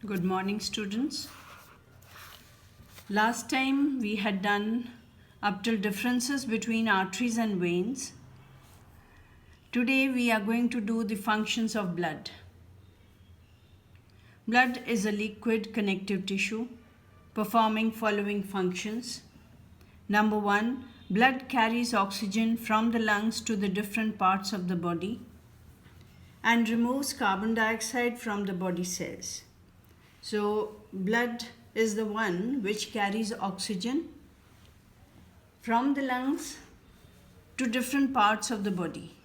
Good morning, students. Last time we had done up till differences between arteries and veins. Today we are going to do the functions of blood. Blood is a liquid connective tissue performing following functions. Number 1, blood carries oxygen from the lungs to the different parts of the body and removes carbon dioxide from the body cells. So, blood is the one which carries oxygen from the lungs to different parts of the body.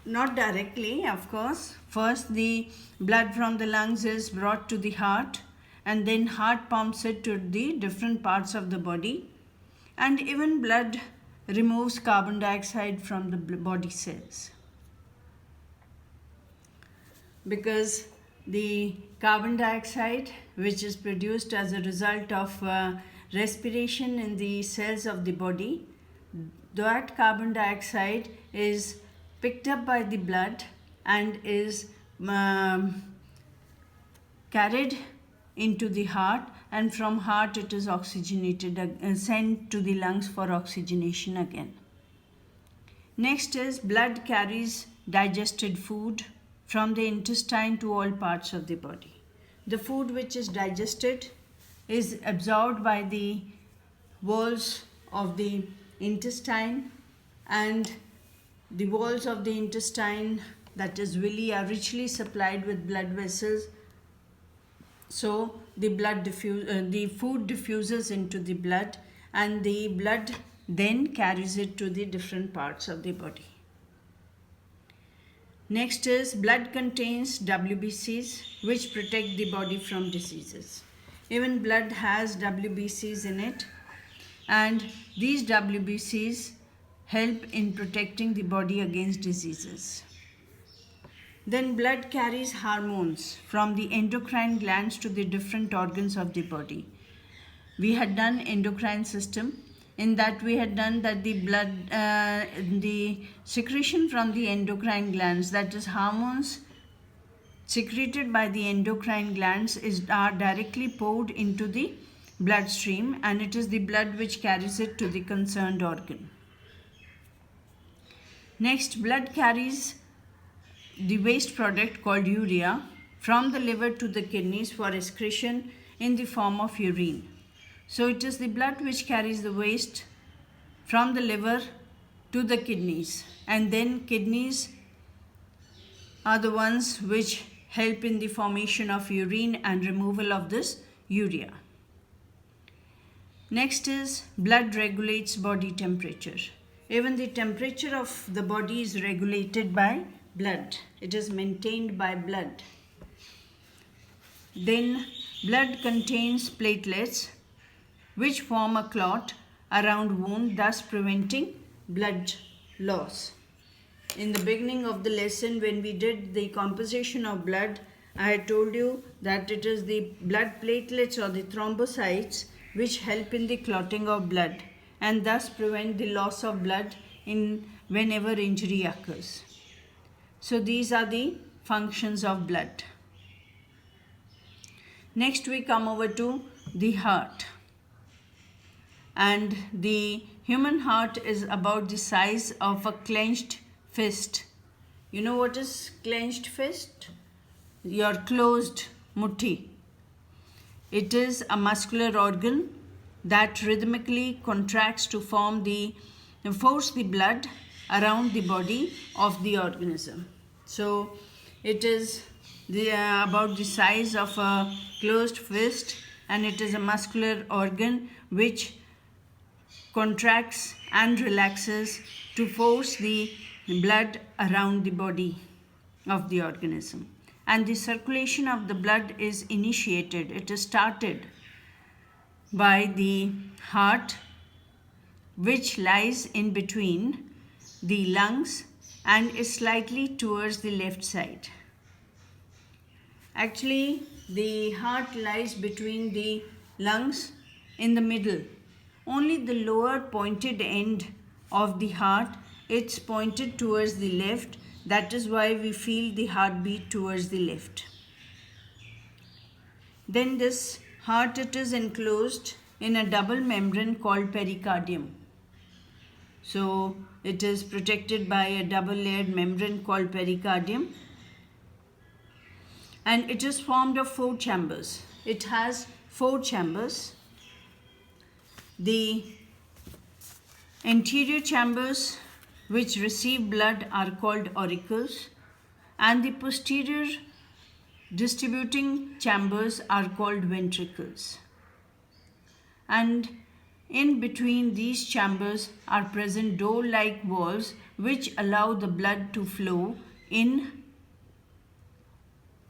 Not directly, of course. First, the blood from the lungs is brought to the heart, and then heart pumps it to the different parts of the body. And even blood removes carbon dioxide from the body cells, because the carbon dioxide which is produced as a result of respiration in the cells of the body, that carbon dioxide is picked up by the blood and is carried into the heart, and from heart it is oxygenated, sent to the lungs for oxygenation again. Next is blood carries digested food from the intestine to all parts of the body. The food which is digested is absorbed by the walls of the intestine, and the walls of the intestine, that is villi, are richly supplied with blood vessels. So the food diffuses into the blood, and the blood then carries it to the different parts of the body. Next is blood contains WBCs which protect the body from diseases. Even blood has WBCs in it, and these WBCs help in protecting the body against diseases. Then blood carries hormones from the endocrine glands to the different organs of the body. We had done endocrine system. In that we had done that the blood, the secretion from the endocrine glands, that is hormones secreted by the endocrine glands, are directly poured into the bloodstream, and it is the blood which carries it to the concerned organ. Next, blood carries the waste product called urea from the liver to the kidneys for excretion in the form of urine. So it is the blood which carries the waste from the liver to the kidneys, and then kidneys are the ones which help in the formation of urine and removal of this urea. Next is blood regulates body temperature. Even the temperature of the body is regulated by blood. It is maintained by blood. Then blood contains platelets which form a clot around wound, thus preventing blood loss. In the beginning of the lesson, when we did the composition of blood, I had told you that it is the blood platelets or the thrombocytes which help in the clotting of blood and thus prevent the loss of blood whenever injury occurs. So these are the functions of blood. Next we come over to the heart. And the human heart is about the size of a clenched fist. You know what is clenched fist? Your closed mutti. It is a muscular organ that rhythmically contracts to force the blood around the body of the organism. So it is about the size of a closed fist, and it is a muscular organ which contracts and relaxes to force the blood around the body of the organism. And the circulation of the blood is initiated. It is started by the heart, which lies in between the lungs and is slightly towards the left side. Actually, the heart lies between the lungs in the middle. Only the lower pointed end of the heart, it's pointed towards the left, That is why we feel the heartbeat towards the left. Then this heart, it is enclosed in a double membrane called pericardium. So it is protected by a double layered membrane called pericardium, and it is formed of 4 chambers. It has 4 chambers. The anterior chambers which receive blood are called auricles, and the posterior distributing chambers are called ventricles. And in between these chambers are present door-like walls which allow the blood to flow in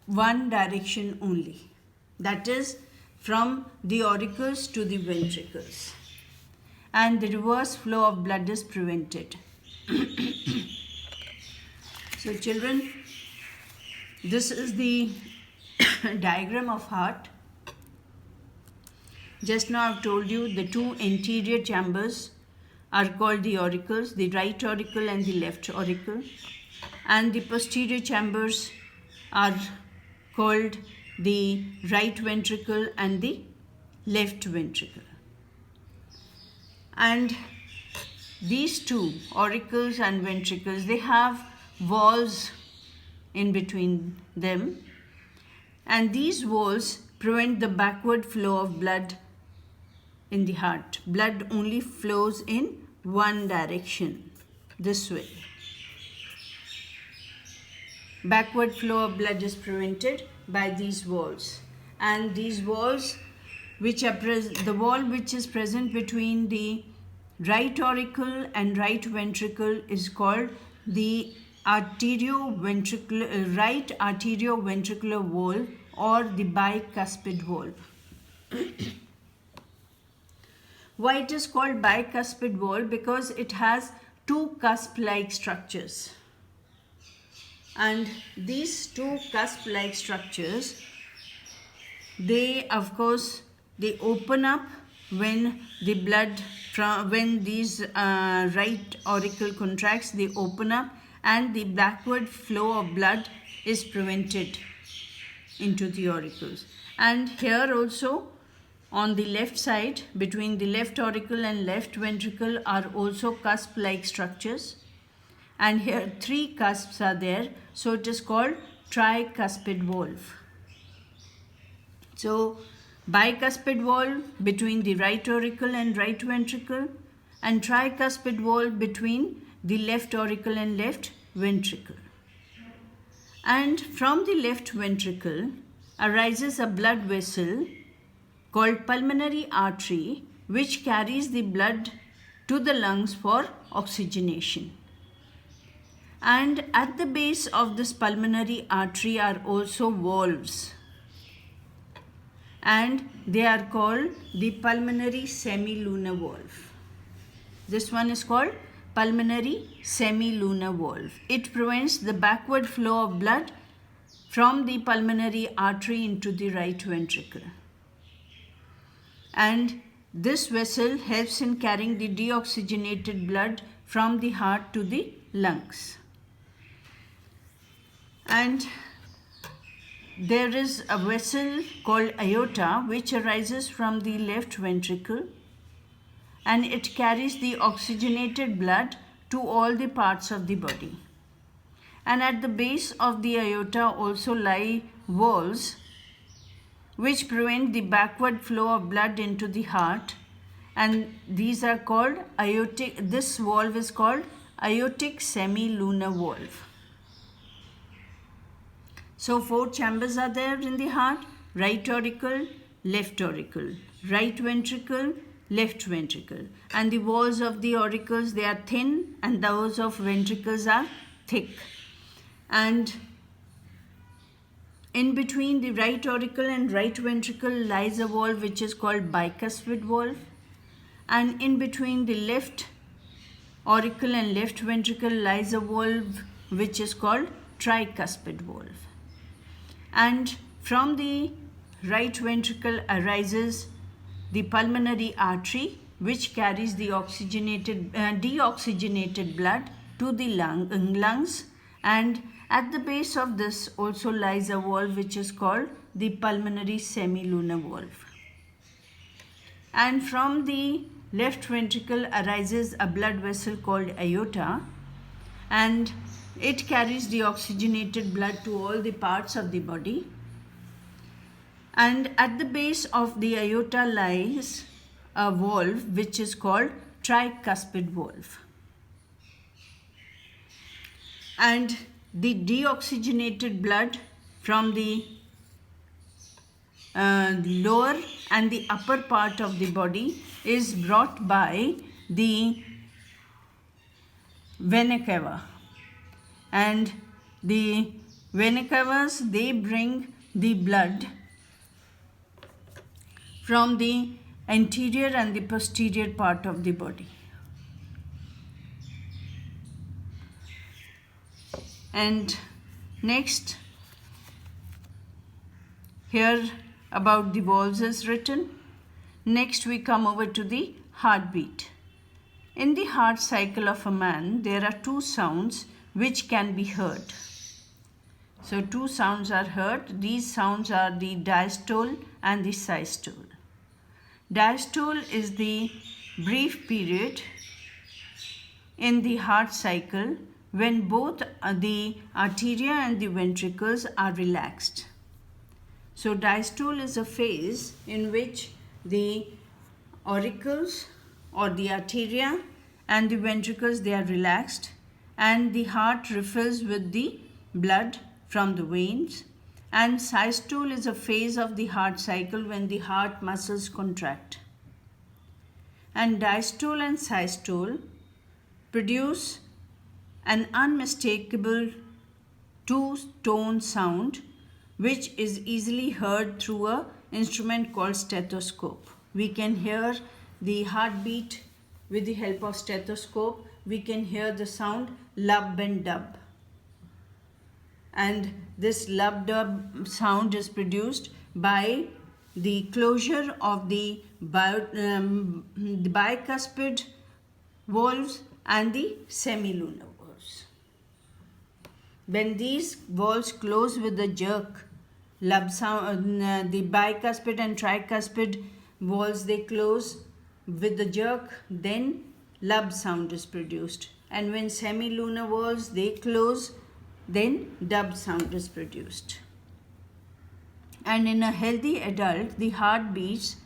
one direction only. That is, from the auricles to the ventricles. And the reverse flow of blood is prevented. So children, this is the diagram of heart. Just now I've told you the 2 anterior chambers are called the auricles, the right auricle and the left auricle. And the posterior chambers are called the right ventricle and the left ventricle. And these 2, auricles and ventricles, they have walls in between them, and these walls prevent the backward flow of blood in the heart. Blood only flows in one direction, this way. Backward flow of blood is prevented by these walls. And these walls, the wall which is present between the right auricle and right ventricle is called the right arterioventricular wall or the bicuspid wall. Why it is called bicuspid wall? Because it has 2 cusp-like structures. And these 2 cusp-like structures, they open up when the blood when these right auricle contracts, they open up and the backward flow of blood is prevented into the auricles. And here also on the left side, between the left auricle and left ventricle are also cusp-like structures. And here 3 cusps are there, so it is called tricuspid valve. So bicuspid valve between the right auricle and right ventricle, and tricuspid valve between the left auricle and left ventricle. And from the left ventricle arises a blood vessel called pulmonary artery, which carries the blood to the lungs for oxygenation. And at the base of this pulmonary artery are also valves, and they are called the pulmonary semilunar valve. This one is called pulmonary semilunar valve. It prevents the backward flow of blood from the pulmonary artery into the right ventricle. And this vessel helps in carrying the deoxygenated blood from the heart to the lungs. And there is a vessel called aorta which arises from the left ventricle, and it carries the oxygenated blood to all the parts of the body. And at the base of the aorta also lie valves which prevent the backward flow of blood into the heart, and these are called aortic. This valve is called aortic semilunar valve. So 4 chambers are there in the heart: right auricle, left auricle, right ventricle, left ventricle. And the walls of the auricles, they are thin, and those of ventricles are thick. And in between the right auricle and right ventricle lies a valve which is called bicuspid valve. And in between the left auricle and left ventricle lies a valve which is called tricuspid valve. And from the right ventricle arises the pulmonary artery which carries the deoxygenated blood to the lungs, And at the base of this also lies a valve which is called the pulmonary semilunar valve. And from the left ventricle arises a blood vessel called aorta, and it carries the oxygenated blood to all the parts of the body. And at the base of the aorta lies a valve which is called tricuspid valve. And the deoxygenated blood from the lower and the upper part of the body is brought by the vena cava. And the vena cavas, they bring the blood from the anterior and the posterior part of the body. And next, here about the valves is written. Next we come over to the heartbeat. In the heart cycle of a man, there are two sounds which can be heard. So two sounds are heard. These sounds are the diastole and the systole. Diastole is the brief period in the heart cycle when both the arteria and the ventricles are relaxed. So diastole is a phase in which the auricles or the arteria and the ventricles, they are relaxed, and the heart refills with the blood from the veins. And systole is a phase of the heart cycle when the heart muscles contract. And diastole and systole produce an unmistakable two-tone sound which is easily heard through an instrument called stethoscope. We can hear the heartbeat with the help of stethoscope. We can hear the sound lub and dub. And this lub dub sound is produced by the closure of the bicuspid valves and the semilunar valves. When these valves close with a jerk, lub sound, the bicuspid and tricuspid valves, they close with the jerk, then lub sound is produced. And when semilunar valves, they close, then dub sound is produced. And in a healthy adult, the heart beats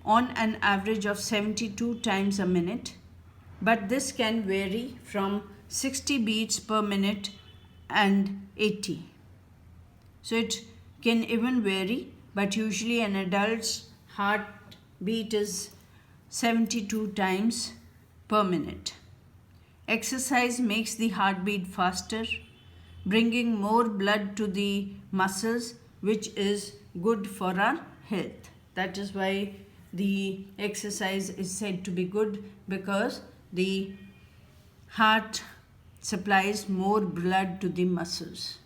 on an average of 72 times a minute, but this can vary from 60 beats per minute and 80. So it can even vary, but usually an adult's heartbeat is 72 times per minute. Exercise makes the heartbeat faster, bringing more blood to the muscles, which is good for our health. That is why the exercise is said to be good, because the heart supplies more blood to the muscles.